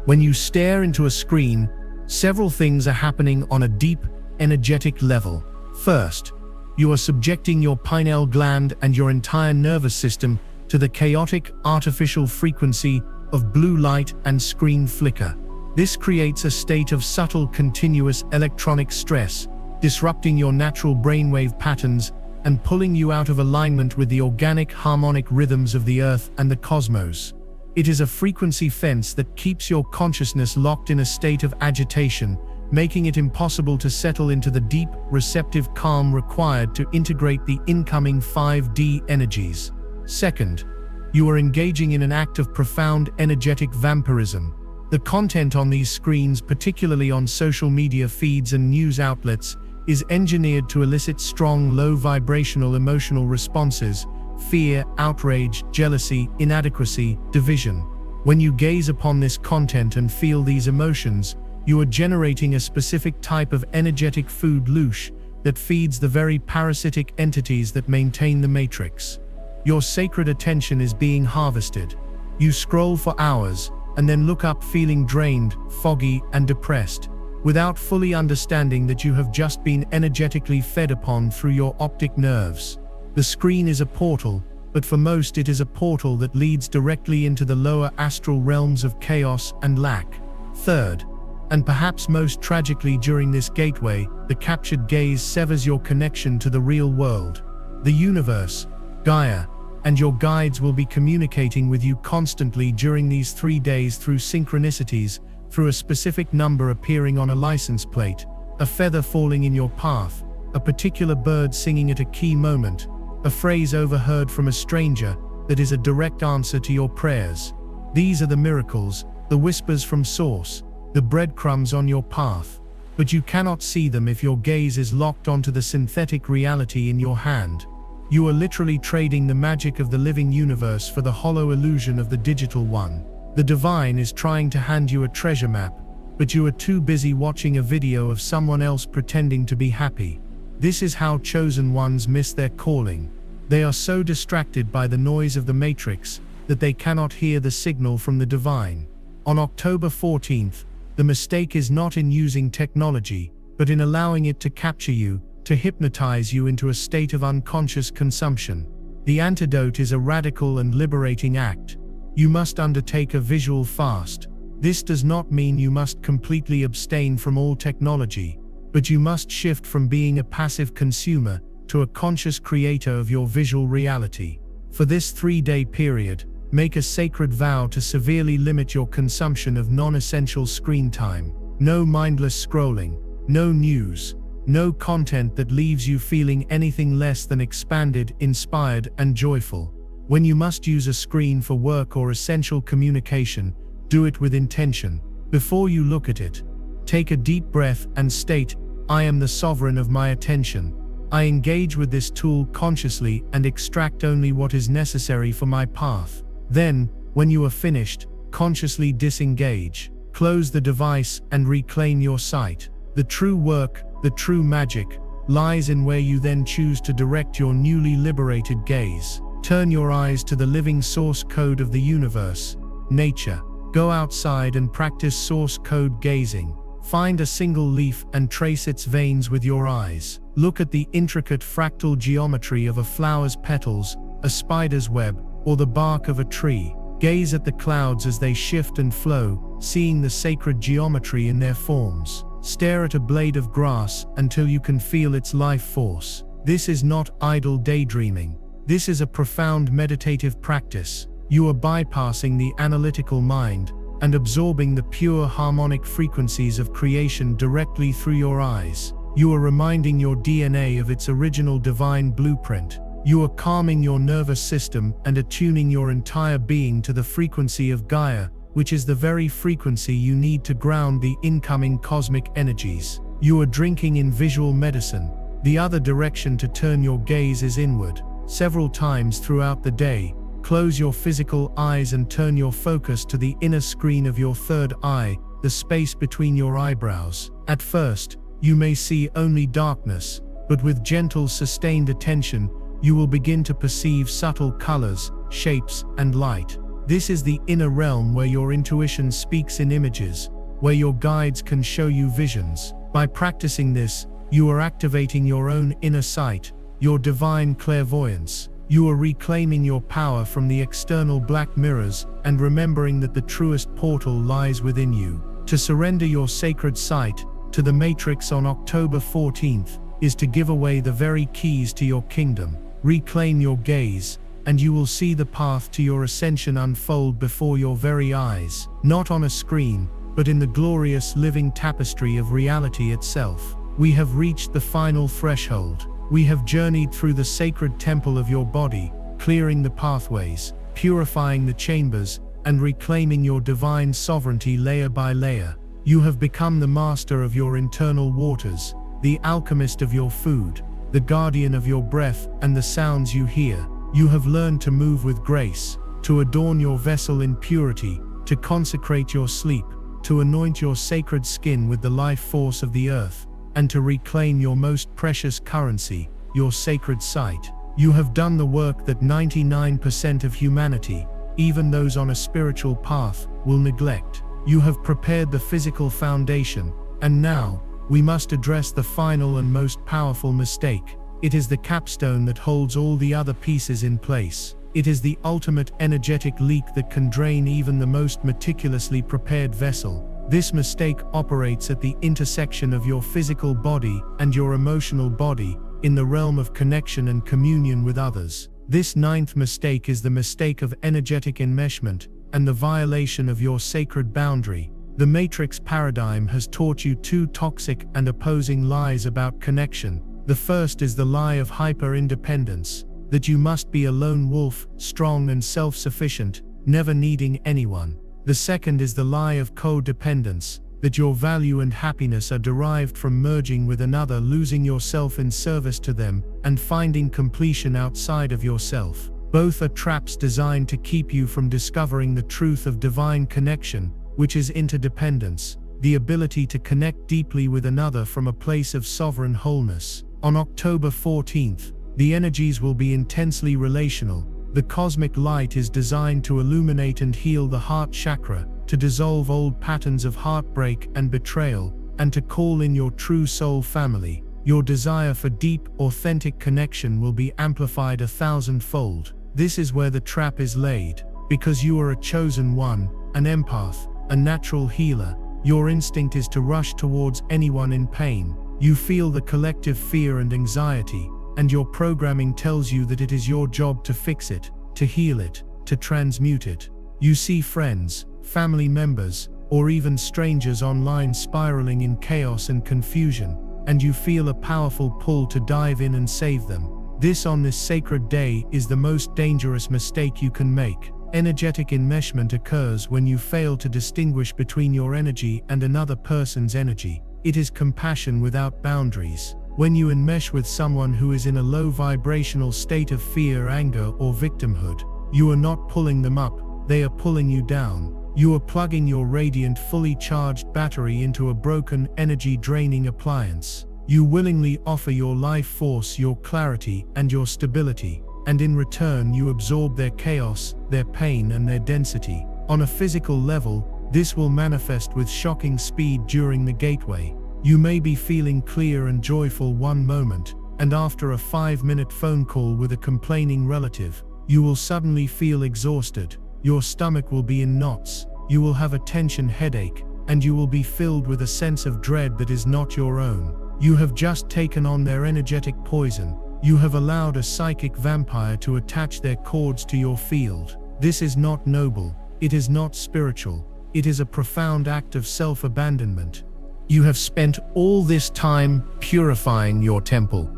When you stare into a screen, several things are happening on a deep, energetic level. First, you are subjecting your pineal gland and your entire nervous system to the chaotic, artificial frequency of blue light and screen flicker. This creates a state of subtle, continuous electronic stress, disrupting your natural brainwave patterns and pulling you out of alignment with the organic, harmonic rhythms of the earth and the cosmos. It is a frequency fence that keeps your consciousness locked in a state of agitation, making it impossible to settle into the deep, receptive calm required to integrate the incoming 5D energies. Second, you are engaging in an act of profound energetic vampirism. The content on these screens, particularly on social media feeds and news outlets, is engineered to elicit strong, low vibrational emotional responses, fear, outrage, jealousy, inadequacy, division. When you gaze upon this content and feel these emotions, you are generating a specific type of energetic food loosh that feeds the very parasitic entities that maintain the matrix. Your sacred attention is being harvested. You scroll for hours and then look up feeling drained, foggy, and depressed, without fully understanding that you have just been energetically fed upon through your optic nerves. The screen is a portal, but for most it is a portal that leads directly into the lower astral realms of chaos and lack. Third, and perhaps most tragically during this gateway, the captured gaze severs your connection to the real world. The universe, Gaia, and your guides will be communicating with you constantly during these 3 days through synchronicities, through a specific number appearing on a license plate, a feather falling in your path, a particular bird singing at a key moment, a phrase overheard from a stranger that is a direct answer to your prayers. These are the miracles, the whispers from Source, the breadcrumbs on your path. But you cannot see them if your gaze is locked onto the synthetic reality in your hand. You are literally trading the magic of the living universe for the hollow illusion of the digital one. The divine is trying to hand you a treasure map, but you are too busy watching a video of someone else pretending to be happy. This is how chosen ones miss their calling. They are so distracted by the noise of the matrix that they cannot hear the signal from the divine. On October 14th, the mistake is not in using technology, but in allowing it to capture you, to hypnotize you into a state of unconscious consumption. The antidote is a radical and liberating act. You must undertake a visual fast. This does not mean you must completely abstain from all technology, but you must shift from being a passive consumer to a conscious creator of your visual reality. For this 3-day period, make a sacred vow to severely limit your consumption of non-essential screen time. No mindless scrolling, no news, no content that leaves you feeling anything less than expanded, inspired, and joyful. When you must use a screen for work or essential communication, do it with intention. Before you look at it, take a deep breath and state, "I am the sovereign of my attention. I engage with this tool consciously and extract only what is necessary for my path." Then, when you are finished, consciously disengage. Close the device and reclaim your sight. The true work, the true magic, lies in where you then choose to direct your newly liberated gaze. Turn your eyes to the living source code of the universe, nature. Go outside and practice source code gazing. Find a single leaf and trace its veins with your eyes. Look at the intricate fractal geometry of a flower's petals, a spider's web, or the bark of a tree. Gaze at the clouds as they shift and flow, seeing the sacred geometry in their forms. Stare at a blade of grass until you can feel its life force. This is not idle daydreaming. This is a profound meditative practice. You are bypassing the analytical mind and absorbing the pure harmonic frequencies of creation directly through your eyes. You are reminding your DNA of its original divine blueprint. You are calming your nervous system and attuning your entire being to the frequency of Gaia, which is the very frequency you need to ground the incoming cosmic energies. You are drinking in visual medicine. The other direction to turn your gaze is inward. Several times throughout the day, close your physical eyes and turn your focus to the inner screen of your third eye, the space between your eyebrows. At first, you may see only darkness, but with gentle, sustained attention, you will begin to perceive subtle colors, shapes, and light. This is the inner realm where your intuition speaks in images, where your guides can show you visions. By practicing this, you are activating your own inner sight, your divine clairvoyance. You are reclaiming your power from the external black mirrors and remembering that the truest portal lies within you. To surrender your sacred sight to the Matrix on October 14th is to give away the very keys to your kingdom. Reclaim your gaze, and you will see the path to your ascension unfold before your very eyes, not on a screen, but in the glorious living tapestry of reality itself. We have reached the final threshold. We have journeyed through the sacred temple of your body, clearing the pathways, purifying the chambers, and reclaiming your divine sovereignty layer by layer. You have become the master of your internal waters, the alchemist of your food, the guardian of your breath and the sounds you hear. You have learned to move with grace, to adorn your vessel in purity, to consecrate your sleep, to anoint your sacred skin with the life force of the earth, and to reclaim your most precious currency, your sacred sight. You have done the work that 99% of humanity, even those on a spiritual path, will neglect. You have prepared the physical foundation, and now, we must address the final and most powerful mistake. It is the capstone that holds all the other pieces in place. It is the ultimate energetic leak that can drain even the most meticulously prepared vessel. This mistake operates at the intersection of your physical body and your emotional body, in the realm of connection and communion with others. This ninth mistake is the mistake of energetic enmeshment and the violation of your sacred boundary. The Matrix paradigm has taught you two toxic and opposing lies about connection. The first is the lie of hyper-independence, that you must be a lone wolf, strong and self-sufficient, never needing anyone. The second is the lie of codependence, that your value and happiness are derived from merging with another, losing yourself in service to them, and finding completion outside of yourself. Both are traps designed to keep you from discovering the truth of divine connection, which is interdependence, the ability to connect deeply with another from a place of sovereign wholeness. On October 14th, the energies will be intensely relational. The cosmic light is designed to illuminate and heal the heart chakra, to dissolve old patterns of heartbreak and betrayal, and to call in your true soul family. Your desire for deep, authentic connection will be amplified 1,000-fold. This is where the trap is laid. Because you are a chosen one, an empath, a natural healer, your instinct is to rush towards anyone in pain. You feel the collective fear and anxiety, and your programming tells you that it is your job to fix it, to heal it, to transmute it. You see friends, family members, or even strangers online spiraling in chaos and confusion, and you feel a powerful pull to dive in and save them. This on this sacred day is the most dangerous mistake you can make. Energetic enmeshment occurs when you fail to distinguish between your energy and another person's energy. It is compassion without boundaries. When you enmesh with someone who is in a low vibrational state of fear, anger, or victimhood, you are not pulling them up, they are pulling you down. You are plugging your radiant, fully charged battery into a broken, energy-draining appliance. You willingly offer your life force, your clarity, and your stability, and in return you absorb their chaos, their pain, and their density. On a physical level, this will manifest with shocking speed during the gateway. You may be feeling clear and joyful one moment, and after a 5-minute phone call with a complaining relative, you will suddenly feel exhausted. Your stomach will be in knots, you will have a tension headache, and you will be filled with a sense of dread that is not your own. You have just taken on their energetic poison. You have allowed a psychic vampire to attach their cords to your field. This is not noble, it is not spiritual, it is a profound act of self-abandonment. You have spent all this time purifying your temple,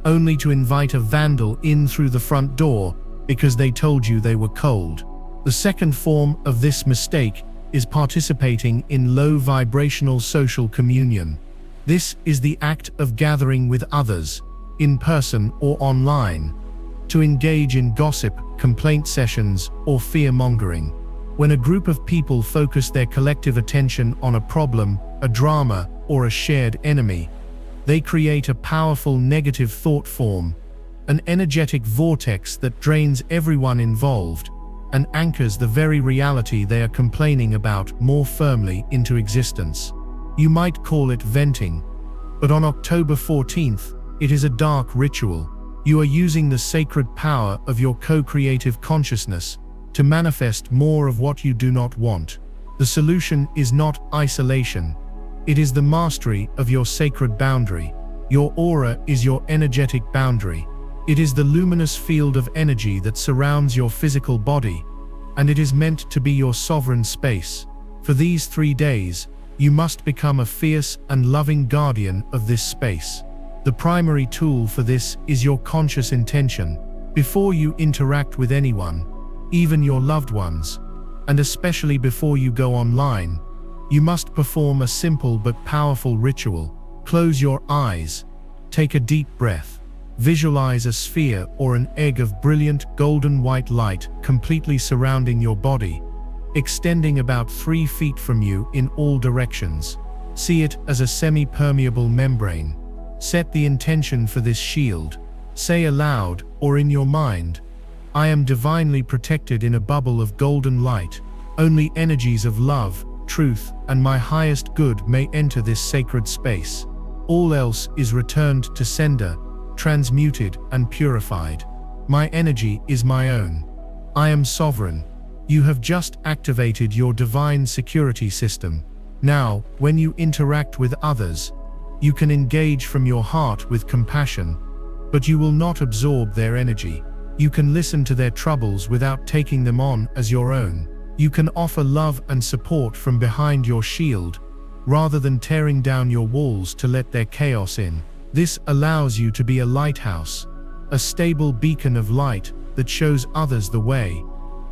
only to invite a vandal in through the front door because they told you they were cold. The second form of this mistake is participating in low vibrational social communion. This is the act of gathering with others, in person or online, to engage in gossip, complaint sessions, or fear-mongering. When a group of people focus their collective attention on a problem, a drama, or a shared enemy, they create a powerful negative thought form, an energetic vortex that drains everyone involved and anchors the very reality they are complaining about more firmly into existence. You might call it venting, but on October 14th, it is a dark ritual. You are using the sacred power of your co-creative consciousness to manifest more of what you do not want. The solution is not isolation. It is the mastery of your sacred boundary. Your aura is your energetic boundary. It is the luminous field of energy that surrounds your physical body, and it is meant to be your sovereign space. For these 3 days, you must become a fierce and loving guardian of this space. The primary tool for this is your conscious intention. Before you interact with anyone, even your loved ones, and especially before you go online, you must perform a simple but powerful ritual. Close your eyes, take a deep breath, Visualize a sphere or an egg of brilliant golden white light completely surrounding your body, extending about 3 feet from you in all directions. See it as a semi-permeable membrane. Set the intention for this shield. Say aloud or in your mind, "I am divinely protected in a bubble of golden light. Only energies of love, truth, and my highest good may enter this sacred space. All else is returned to sender, transmuted and purified. My energy is my own. I am sovereign." You have just activated your divine security system. Now, when you interact with others, you can engage from your heart with compassion, but you will not absorb their energy. You can listen to their troubles without taking them on as your own. You can offer love and support from behind your shield, rather than tearing down your walls to let their chaos in. This allows you to be a lighthouse, a stable beacon of light that shows others the way,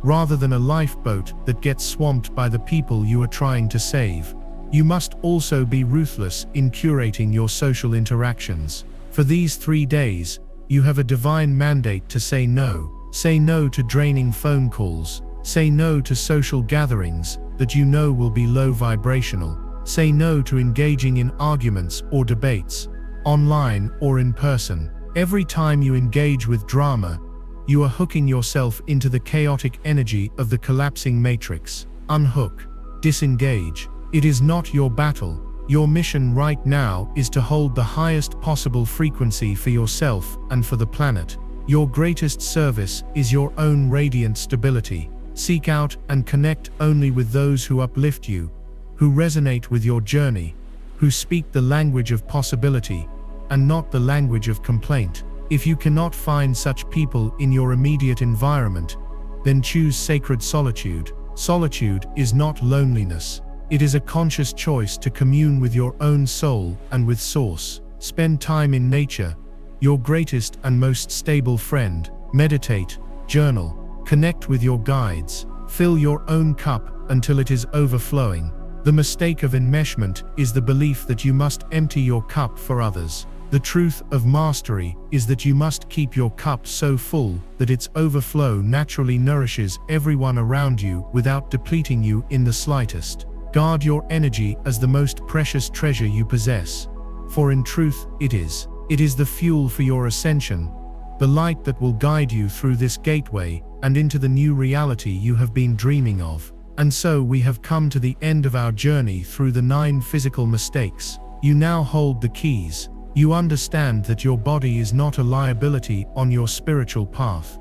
rather than a lifeboat that gets swamped by the people you are trying to save. You must also be ruthless in curating your social interactions. For these 3 days, you have a divine mandate to say no. Say no to draining phone calls. Say no to social gatherings that you know will be low vibrational. Say no to engaging in arguments or debates, online or in person. Every time you engage with drama, you are hooking yourself into the chaotic energy of the collapsing matrix. Unhook. Disengage. It is not your battle. Your mission right now is to hold the highest possible frequency for yourself and for the planet. Your greatest service is your own radiant stability. Seek out and connect only with those who uplift you, who resonate with your journey, who speak the language of possibility, and not the language of complaint. If you cannot find such people in your immediate environment, then choose sacred solitude. Solitude is not loneliness. It is a conscious choice to commune with your own soul and with Source. Spend time in nature, your greatest and most stable friend. Meditate, journal, connect with your guides. Fill your own cup until it is overflowing. The mistake of enmeshment is the belief that you must empty your cup for others. The truth of mastery is that you must keep your cup so full that its overflow naturally nourishes everyone around you without depleting you in the slightest. Guard your energy as the most precious treasure you possess, for in truth it is. It is the fuel for your ascension, the light that will guide you through this gateway and into the new reality you have been dreaming of. And so we have come to the end of our journey through the 9 physical mistakes. You now hold the keys. You understand that your body is not a liability on your spiritual path.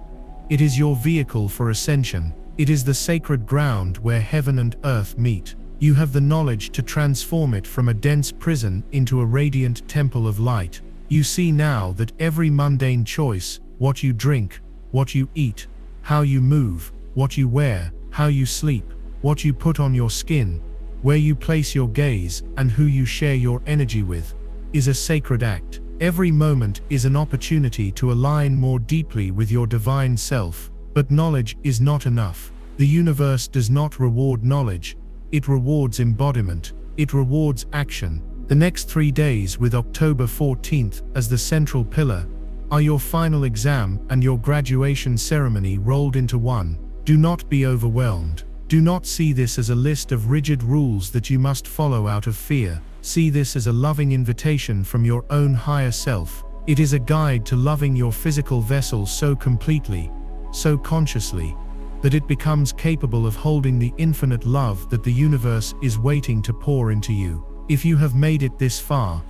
It is your vehicle for ascension. It is the sacred ground where heaven and earth meet. You have the knowledge to transform it from a dense prison into a radiant temple of light. You see now that every mundane choice, what you drink, what you eat, how you move, what you wear, how you sleep, what you put on your skin, where you place your gaze, and who you share your energy with, is a sacred act. Every moment is an opportunity to align more deeply with your divine self. But knowledge is not enough. The universe does not reward knowledge. It rewards embodiment. It rewards action. The next 3 days, with October 14th as the central pillar, are your final exam and your graduation ceremony rolled into one. Do not be overwhelmed. Do not see this as a list of rigid rules that you must follow out of fear. See this as a loving invitation from your own higher self. It is a guide to loving your physical vessel so completely, so consciously, that it becomes capable of holding the infinite love that the universe is waiting to pour into you. If you have made it this far,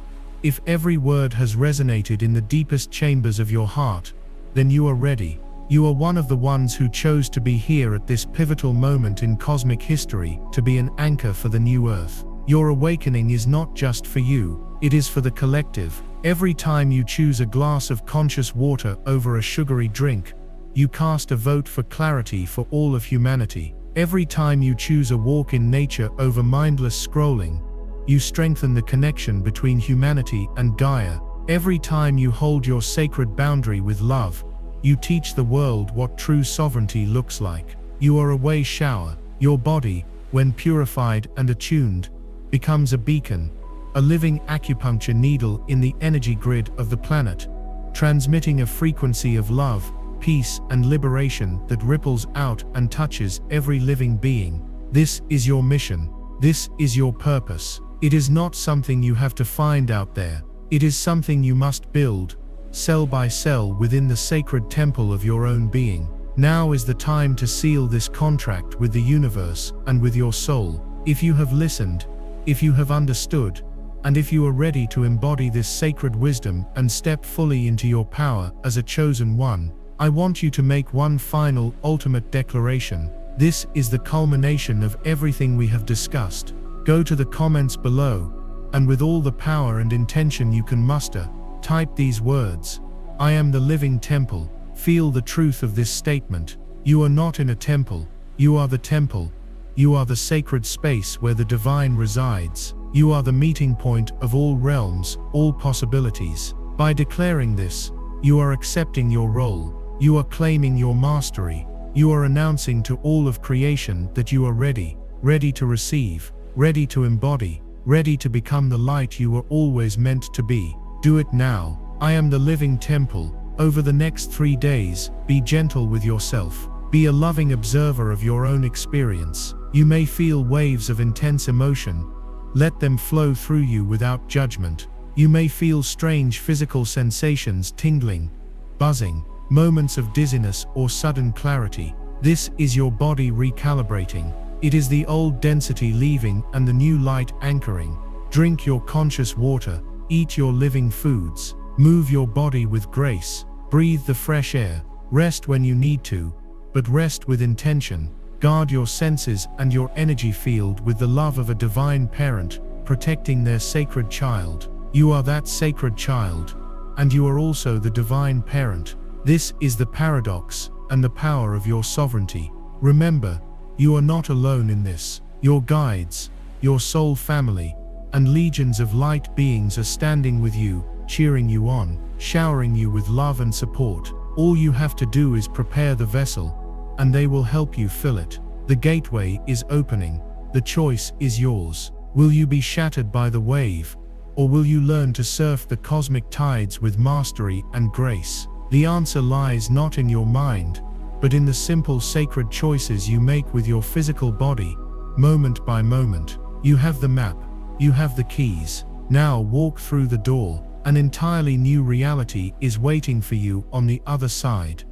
if every word has resonated in the deepest chambers of your heart, then you are ready. You are one of the ones who chose to be here at this pivotal moment in cosmic history, to be an anchor for the new earth. Your awakening is not just for you, it is for the collective. Every time you choose a glass of conscious water over a sugary drink, you cast a vote for clarity for all of humanity. Every time you choose a walk in nature over mindless scrolling, you strengthen the connection between humanity and Gaia. Every time you hold your sacred boundary with love, you teach the world what true sovereignty looks like. You are a way shower. Your body, when purified and attuned, becomes a beacon, a living acupuncture needle in the energy grid of the planet. transmitting a frequency of love, peace, and liberation that ripples out and touches every living being. This is your mission. This is your purpose. It is not something you have to find out there. It is something you must build, cell by cell, within the sacred temple of your own being. Now is the time to seal this contract with the universe and with your soul. If you have listened, if you have understood, and if you are ready to embody this sacred wisdom and step fully into your power as a chosen one, I want you to make one final, ultimate declaration. This is the culmination of everything we have discussed. Go to the comments below, and with all the power and intention you can muster, type these words: I am the living temple. Feel the truth of this statement. You are not in a temple. You are the temple. You are the sacred space where the divine resides. You are the meeting point of all realms, all possibilities. By declaring this, you are accepting your role. You are claiming your mastery. You are announcing to all of creation that you are ready, ready to receive, ready to embody, ready to become the light you were always meant to be. Do it now. I am the living temple. Over the next 3 days, be gentle with yourself. Be a loving observer of your own experience. You may feel waves of intense emotion. Let them flow through you without judgment. You may feel strange physical sensations, tingling, buzzing, moments of dizziness or sudden clarity. This is your body recalibrating. It is the old density leaving and the new light anchoring. Drink your conscious water, eat your living foods, move your body with grace, breathe the fresh air, rest when you need to, but rest with intention. Guard your senses and your energy field with the love of a divine parent, protecting their sacred child. You are that sacred child, and you are also the divine parent. This is the paradox and the power of your sovereignty. Remember, you are not alone in this. Your guides, your soul family, and legions of light beings are standing with you, cheering you on, showering you with love and support. All you have to do is prepare the vessel, and they will help you fill it. The gateway is opening. The choice is yours. Will you be shattered by the wave, or will you learn to surf the cosmic tides with mastery and grace? The answer lies not in your mind, but in the simple sacred choices you make with your physical body, moment by moment. You have the map. You have the keys. Now walk through the door. An entirely new reality is waiting for you on the other side.